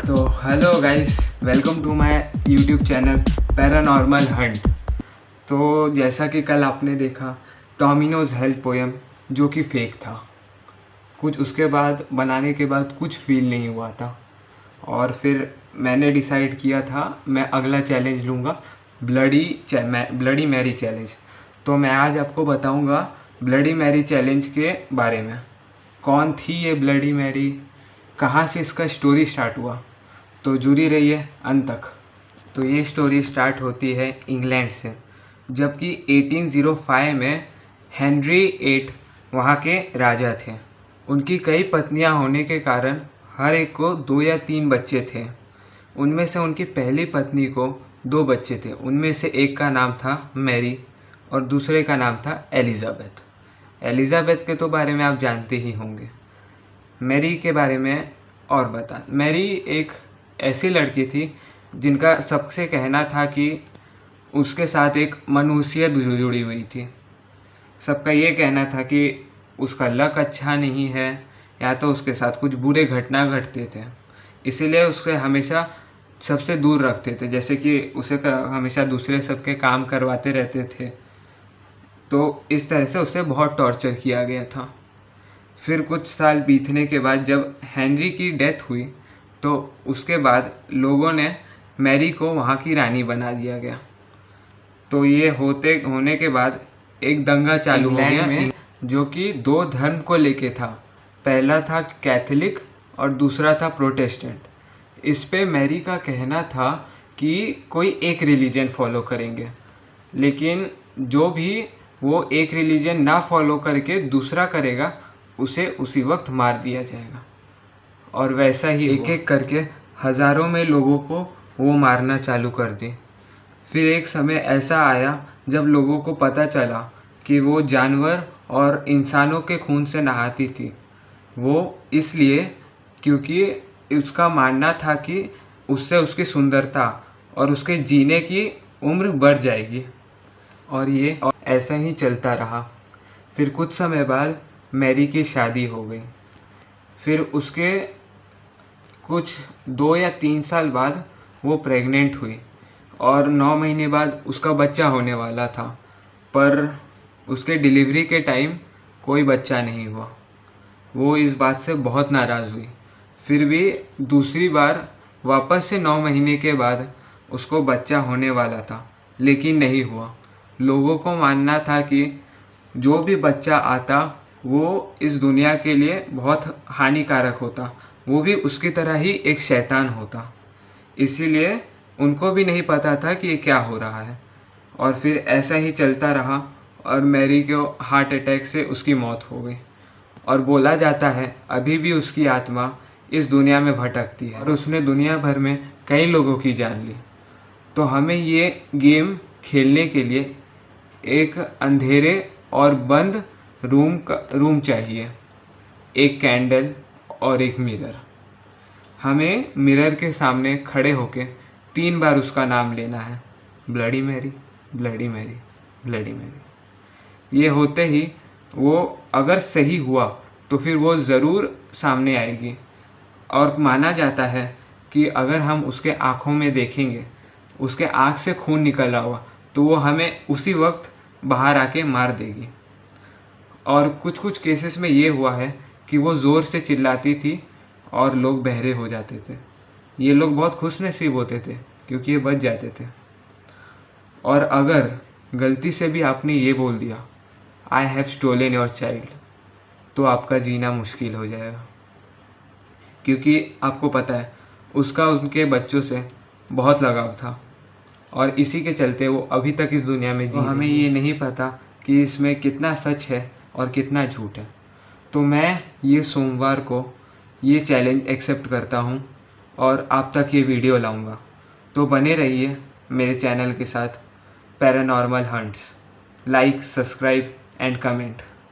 तो hello guys, welcome to my YouTube channel paranormal hunt. तो जैसा कि कल आपने देखा डोमिनोज हेल्प पोएम जो कि फेक था, कुछ उसके बाद बनाने के बाद कुछ फील नहीं हुआ था और फिर मैंने डिसाइड किया था मैं अगला चैलेंज लूँगा, ब्लडी मैरी चैलेंज। तो मैं आज आपको बताऊँगा ब्लडी मैरी चैलेंज के बारे में। कौन थी ये ब्लडी मैरी, कहाँ से इसका स्टोरी स्टार्ट हुआ, तो जुड़ी रहिए अंत तक। तो ये स्टोरी स्टार्ट होती है इंग्लैंड से, जबकि 1805 में हेनरी 8 वहाँ के राजा थे। उनकी कई पत्नियाँ होने के कारण हर एक को 2 या 3 बच्चे थे। उनमें से उनकी पहली पत्नी को 2 बच्चे थे, उनमें से एक का नाम था मैरी और दूसरे का नाम था एलिजाबेथ। एलिजाबेथ के तो बारे में आप जानते ही होंगे। मैरी के बारे में और बता। मैरी एक ऐसी लड़की थी जिनका सबसे कहना था कि उसके साथ एक मनुष्य जुड़ी हुई थी। सबका ये कहना था कि उसका लक अच्छा नहीं है या तो उसके साथ कुछ बुरे घटना घटते थे, इसीलिए उसके हमेशा सबसे दूर रखते थे, जैसे कि उसे हमेशा दूसरे सबके काम करवाते रहते थे। तो इस तरह से उसे बहुत टॉर्चर किया गया था। फिर कुछ साल बीतने के बाद जब हेनरी की डेथ हुई तो उसके बाद लोगों ने मैरी को वहाँ की रानी बना दिया गया। तो ये होने के बाद एक दंगा चालू हो गया जो कि 2 धर्म को लेके था। पहला था कैथोलिक और दूसरा था प्रोटेस्टेंट। इस पे मैरी का कहना था कि कोई एक रिलीजन फॉलो करेंगे, लेकिन जो भी वो एक रिलीजन ना फॉलो करके दूसरा करेगा उसे उसी वक्त मार दिया जाएगा। और वैसा ही एक एक करके हज़ारों में लोगों को वो मारना चालू कर दी। फिर एक समय ऐसा आया जब लोगों को पता चला कि वो जानवर और इंसानों के खून से नहाती थी। वो इसलिए क्योंकि उसका मानना था कि उससे उसकी सुंदरता और उसके जीने की उम्र बढ़ जाएगी। और ये ऐसा ही चलता रहा। फिर कुछ समय बाद मैरी की शादी हो गई। फिर उसके कुछ 2 या 3 साल बाद वो प्रेग्नेंट हुई और 9 महीने बाद उसका बच्चा होने वाला था, पर उसके डिलीवरी के टाइम कोई बच्चा नहीं हुआ। वो इस बात से बहुत नाराज़ हुई। फिर भी दूसरी बार वापस से 9 महीने के बाद उसको बच्चा होने वाला था, लेकिन नहीं हुआ। लोगों को मानना था कि जो भी बच्चा आता वो इस दुनिया के लिए बहुत हानिकारक होता, वो भी उसकी तरह ही एक शैतान होता। इसीलिए उनको भी नहीं पता था कि ये क्या हो रहा है। और फिर ऐसा ही चलता रहा और मैरी को हार्ट अटैक से उसकी मौत हो गई। और बोला जाता है अभी भी उसकी आत्मा इस दुनिया में भटकती है और उसने दुनिया भर में कई लोगों की जान ली। तो हमें ये गेम खेलने के लिए एक अंधेरे और बंद रूम चाहिए, एक कैंडल और एक मिरर। हमें मिरर के सामने खड़े होके 3 बार उसका नाम लेना है, bloody Mary, bloody Mary, bloody Mary. ये होते ही वो अगर सही हुआ तो फिर वो ज़रूर सामने आएगी। और माना जाता है कि अगर हम उसके आँखों में देखेंगे, उसके आँख से खून निकल रहा हुआ, तो वो हमें उसी वक्त बाहर आके मार देगी। और कुछ कुछ केसेस में ये हुआ है कि वो ज़ोर से चिल्लाती थी और लोग बहरे हो जाते थे। ये लोग बहुत खुशनसीब होते थे क्योंकि ये बच जाते थे। और अगर गलती से भी आपने ये बोल दिया I have stolen your child, तो आपका जीना मुश्किल हो जाएगा, क्योंकि आपको पता है उसका उनके बच्चों से बहुत लगाव था और इसी के चलते वो अभी तक इस दुनिया में जी। हमें ये नहीं पता कि इसमें कितना सच है और कितना झूठ है। तो मैं ये सोमवार को ये चैलेंज एक्सेप्ट करता हूँ और आप तक ये वीडियो लाऊंगा। तो बने रहिए मेरे चैनल के साथ paranormal hunts. Like, subscribe and comment.